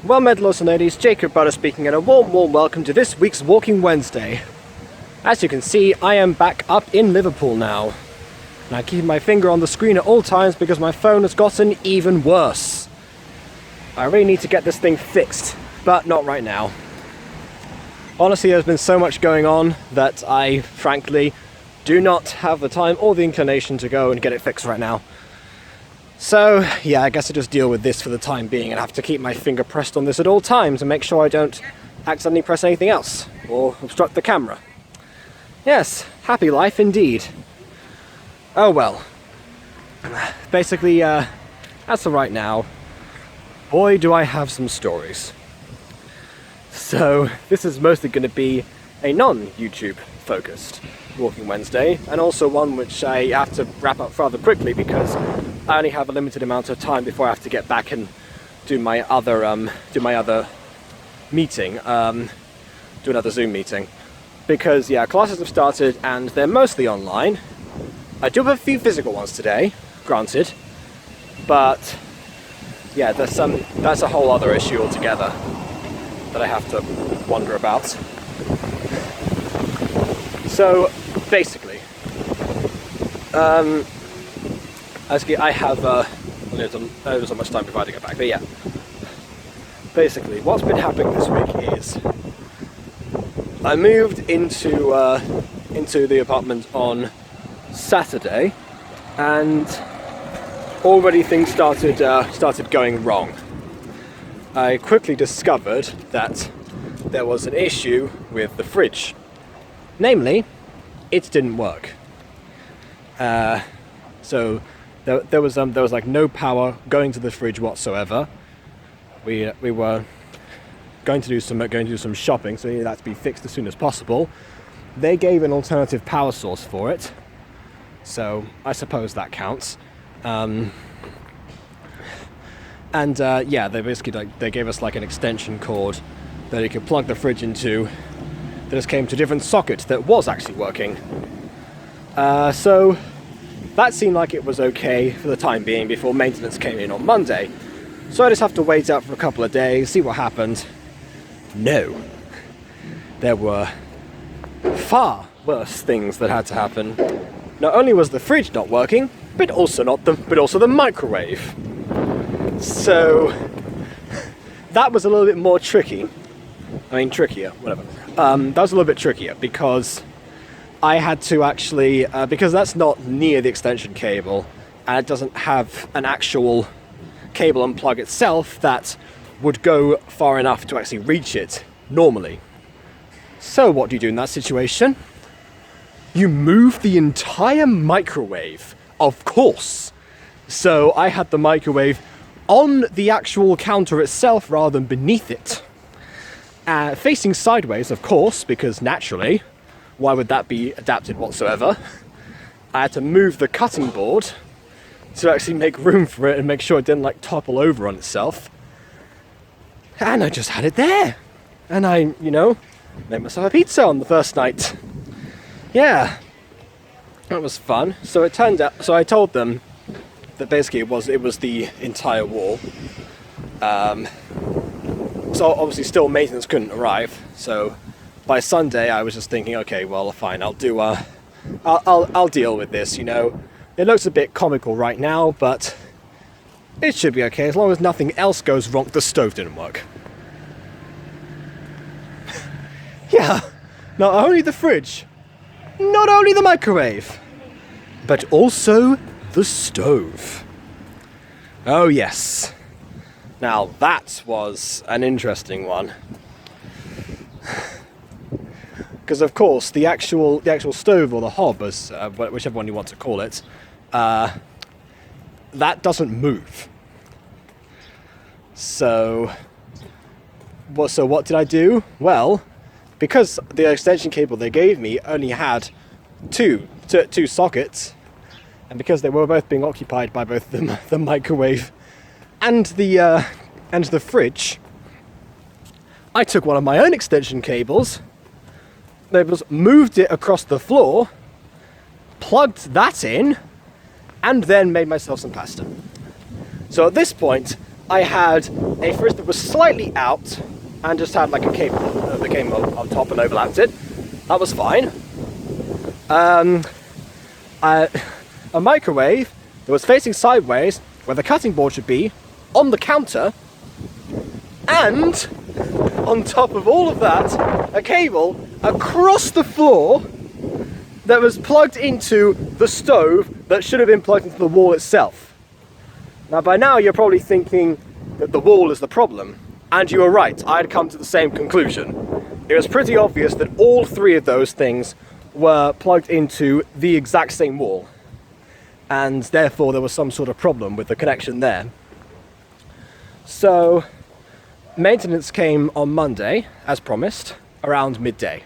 Well met, lords and ladies, Jacob Butter speaking, and a warm welcome to this week's Walking Wednesday. As you can see, I am back up in Liverpool now. And I keep my finger on the screen at all times because my phone has gotten even worse. I really need to get this thing fixed, but not right now. Honestly, there's been so much going on that I, frankly, do not have the time or the inclination to go and get it fixed right now. So, yeah, I guess I just deal with this for the time being and have to keep my finger pressed on this at all times and make sure I don't accidentally press anything else or obstruct the camera. Yes, happy life indeed. Oh well. Basically, as for right now, boy do I have some stories. So, this is mostly going to be a non-YouTube focused Walking Wednesday, and also one which I have to wrap up rather quickly because I only have a limited amount of time before I have to get back and do my other meeting, do another Zoom meeting, because yeah, classes have started and they're mostly online. I do have a few physical ones today, granted, but yeah, that's a whole other issue altogether that I have to wonder about. So basically, I have there's not so much time before I get back, but yeah. Basically, what's been happening this week is I moved into the apartment on Saturday, and already things started going wrong. I quickly discovered that there was an issue with the fridge. Namely, it didn't work. So there was like no power going to the fridge whatsoever. We were going to do some shopping, so we needed that to be fixed as soon as possible. They gave an alternative power source for it, so I suppose that counts. Yeah, they basically they gave us like an extension cord that you could plug the fridge into. That just came to a different socket that was actually working. So that seemed like it was okay for the time being before maintenance came in on Monday. So I just have to wait out for a couple of days, see what happened. No. There were far worse things that had to happen. Not only was the fridge not working, but also the microwave. So that was a little bit more tricky. I mean, trickier, whatever. That was a little bit trickier because I had to actually, because that's not near the extension cable and it doesn't have an actual cable and plug itself that would go far enough to actually reach it normally. So what do you do in that situation? You move the entire microwave, of course. So I had the microwave on the actual counter itself rather than beneath it. Facing sideways, of course, because naturally, why would that be adapted whatsoever? I had to move the cutting board to actually make room for it and make sure it didn't like topple over on itself. And I just had it there. And I, made myself a pizza on the first night. Yeah, that was fun. So it turned out, so I told them that basically it was the entire wall. So obviously still maintenance couldn't arrive, so by Sunday I was just thinking, okay, well fine, I'll deal with this, It looks a bit comical right now, but it should be okay as long as nothing else goes wrong. The stove didn't work. Yeah, not only the fridge, not only the microwave, but also the stove. Oh yes. Now that was an interesting one, because of course the actual stove or the hob, as whichever one you want to call it, that doesn't move. So what did I do? Well, because the extension cable they gave me only had two sockets, and because they were both being occupied by both the microwave and the fridge, I took one of my own extension cables, moved it across the floor, plugged that in, and then made myself some pasta. So at this point, I had a fridge that was slightly out and just had like a cable that came on top and overlapped it. That was fine. A microwave that was facing sideways where the cutting board should be on the counter, and on top of all of that, a cable across the floor that was plugged into the stove that should have been plugged into the wall itself. Now by now you're probably thinking that the wall is the problem, and you were right, I had come to the same conclusion. It was pretty obvious that all three of those things were plugged into the exact same wall, and therefore there was some sort of problem with the connection there. So maintenance came on Monday, as promised, around midday.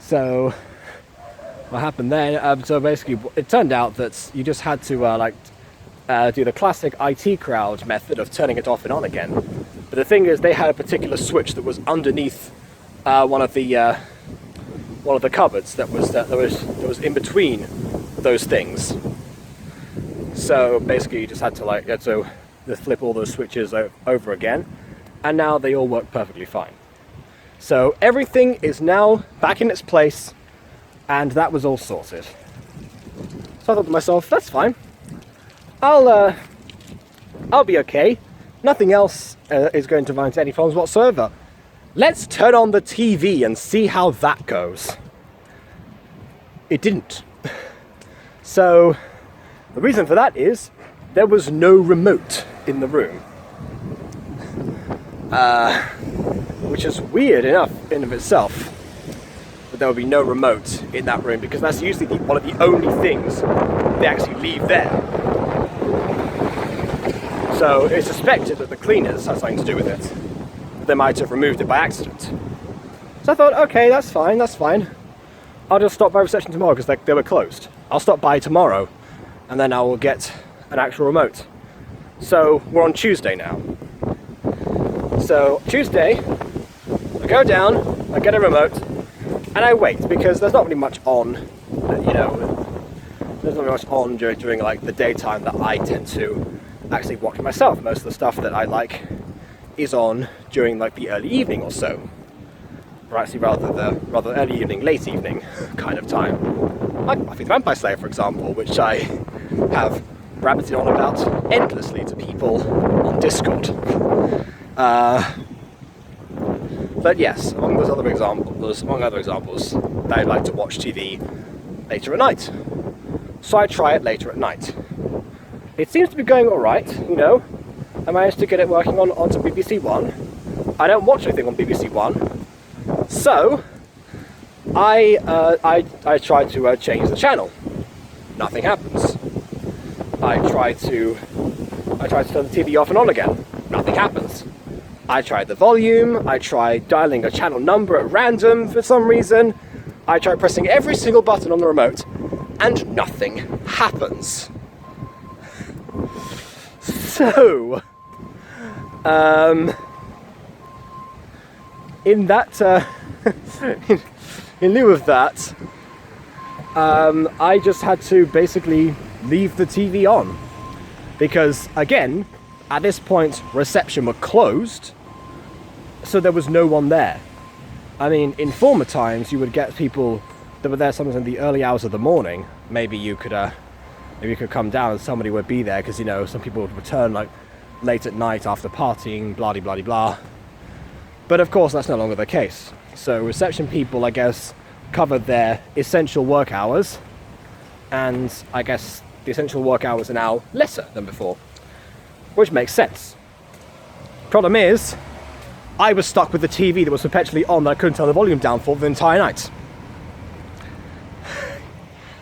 So what happened then? So basically, it turned out that you just had to do the classic IT crowd method of turning it off and on again. But the thing is, they had a particular switch that was underneath one of the cupboards that was in between those things. So basically, you just had to flip all those switches over again, and now they all work perfectly fine. So everything is now back in its place, and that was all sorted. So I thought to myself, that's fine. I'll be okay. Nothing else is going to run into any problems whatsoever. Let's turn on the TV and see how that goes. It didn't. So the reason for that is there was no remote in the room. Which is weird enough in of itself, that there would be no remote in that room, because that's usually one of the only things they actually leave there. So it's suspected that the cleaners had something to do with it. They might have removed it by accident. So I thought, okay, that's fine. I'll just stop by reception tomorrow because they were closed. I'll stop by tomorrow and then I will get an actual remote. So we're on Tuesday now. So Tuesday, I go down, I get a remote, and I wait because there's not really much on, there's not really much on during like the daytime that I tend to actually watch myself. Most of the stuff that I like is on during like the early evening or so, or actually rather early evening, late evening kind of time. Like Buffy the Vampire Slayer, for example, which I have rabbited on about endlessly to people on Discord. But yes, among other examples that I like to watch TV later at night. So I try it later at night. It seems to be going alright, I managed to get it working onto BBC One. I don't watch anything on BBC One, so I try to change the channel. Nothing happens. I try to turn the TV off and on again. Nothing happens. I tried the volume, I tried dialing a channel number at random for some reason, I tried pressing every single button on the remote, and nothing happens. So, in lieu of that, I just had to basically leave the TV on. Because, again, at this point, reception were closed, so there was no one there. I mean, in former times, you would get people that were there sometimes in the early hours of the morning. Maybe you could come down and somebody would be there, because, some people would return, like, late at night after partying, blah-de-blah-de-blah. But, of course, that's no longer the case. So reception people, I guess, covered their essential work hours, and I guess the essential work hours are now lesser than before, which makes sense. Problem is, I was stuck with the TV that was perpetually on that I couldn't turn the volume down for the entire night.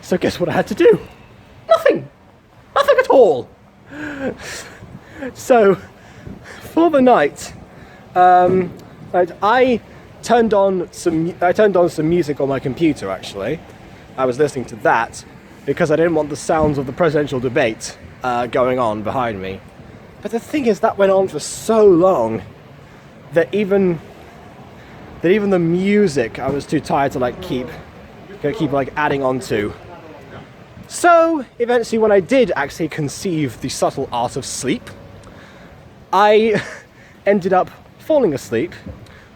So guess what I had to do? Nothing at all. So for the night, I turned on some music on my computer. Actually, I was listening to that because I didn't want the sounds of the presidential debate going on behind me. But the thing is, that went on for so long that even the music I was too tired to keep adding on to. So eventually, when I did actually conceive the subtle art of sleep, I ended up falling asleep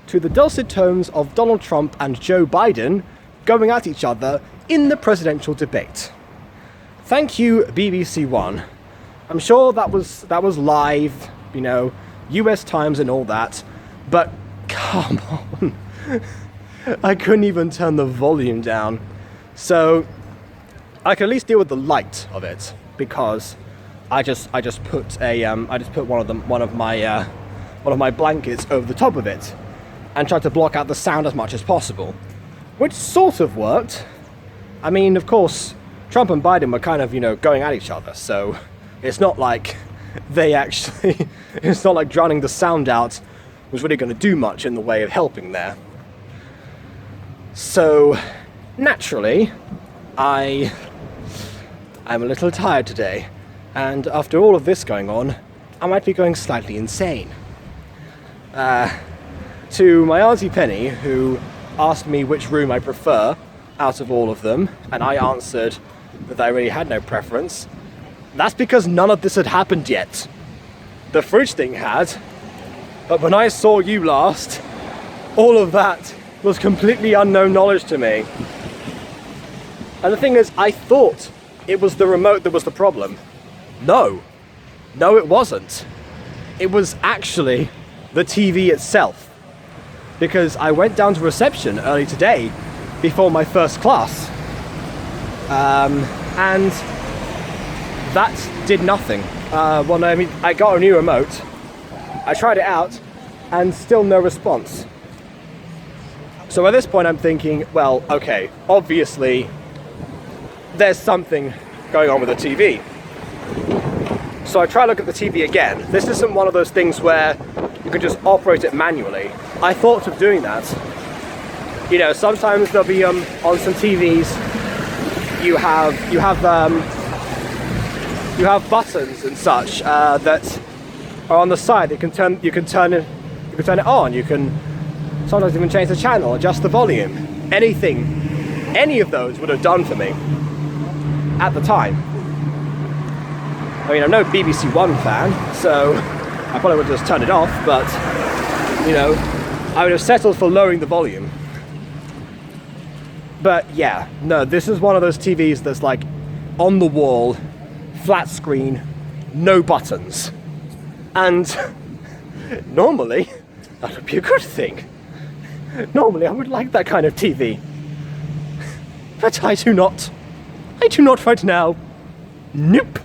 to the dulcet tones of Donald Trump and Joe Biden going at each other in the presidential debate. Thank you, BBC One. I'm sure that was live, you know, US Times and all that, but come on. I couldn't even turn the volume down. So I could at least deal with the light of it, because I just put one of my blankets over the top of it and tried to block out the sound as much as possible, which sort of worked. I mean, of course, Trump and Biden were kind of, you know, going at each other, so it's not like it's not like drowning the sound out was really going to do much in the way of helping there. So, naturally, I'm a little tired today, and after all of this going on, I might be going slightly insane. To my Auntie Penny, who asked me which room I prefer out of all of them, and I answered that I really had no preference, that's because none of this had happened yet. The fridge thing had, but when I saw you last, all of that was completely unknown knowledge to me. And the thing is, I thought it was the remote that was the problem. No, it wasn't. It was actually the TV itself. Because I went down to reception early today before my first class. And that did nothing. I got a new remote. I tried it out and still no response. So at this point I'm thinking, well, okay, obviously there's something going on with the TV. So I try to look at the TV again. This isn't one of those things where you can just operate it manually. I thought of doing that. You know, sometimes there'll be on some TVs you have buttons and such that are on the side. You can turn it on. You can sometimes even change the channel, adjust the volume. Any of those would have done for me at the time. I mean, I'm no BBC One fan, so I probably would have just turned it off, but, you know, I would have settled for lowering the volume. But yeah, no, this is one of those TVs that's like on the wall, flat screen, no buttons. And normally, that would be a good thing. Normally, I would like that kind of TV. But I do not. I do not right now. Nope.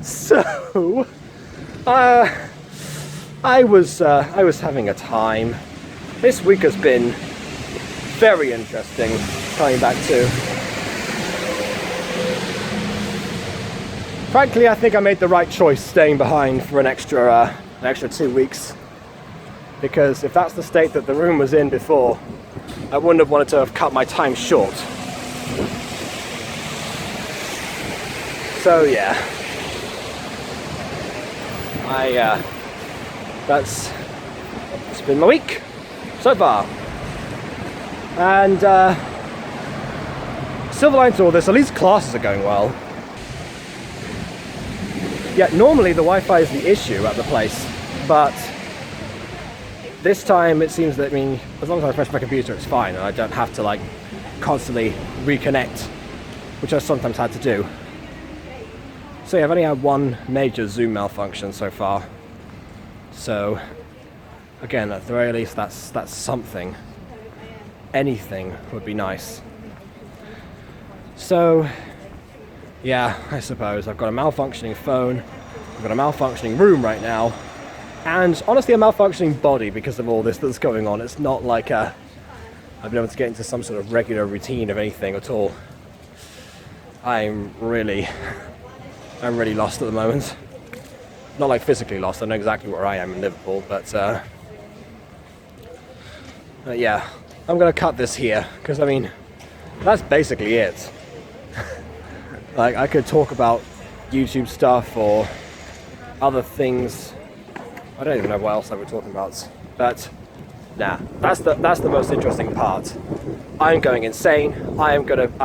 So, I was having a time. This week has been very interesting, coming back to. Frankly, I think I made the right choice staying behind for an extra 2 weeks. Because if that's the state that the room was in before, I wouldn't have wanted to have cut my time short. So yeah. It's been my week so far. And silver line to all this, at least classes are going well. Yeah, normally the Wi-Fi is the issue at the place, but this time it seems that, I mean, as long as I refresh my computer, it's fine, and I don't have to like constantly reconnect, which I sometimes had to do. So yeah, I've only had one major Zoom malfunction so far. So again, at the very least, that's something. Anything would be nice. So yeah, I suppose I've got a malfunctioning phone, I've got a malfunctioning room right now, and honestly a malfunctioning body because of all this that's going on. It's not like I've been able to get into some sort of regular routine of anything at all. I'm really lost at the moment. Not like physically lost, I know exactly where I am in Liverpool, but yeah, I'm gonna cut this here, because I mean, that's basically it. Like, I could talk about YouTube stuff or other things. I don't even know what else I was talking about, but nah, that's the most interesting part. I'm going insane. I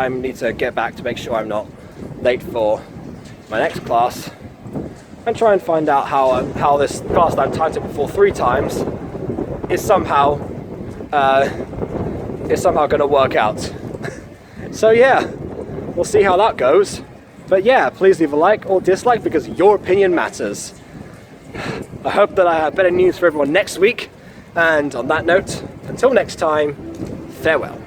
need to get back to make sure I'm not late for my next class. and try and find out how this cast iron timetable for 3 times is somehow going to work out. So yeah, we'll see how that goes. But yeah, please leave a like or dislike because your opinion matters. I hope that I have better news for everyone next week. And on that note, until next time, farewell.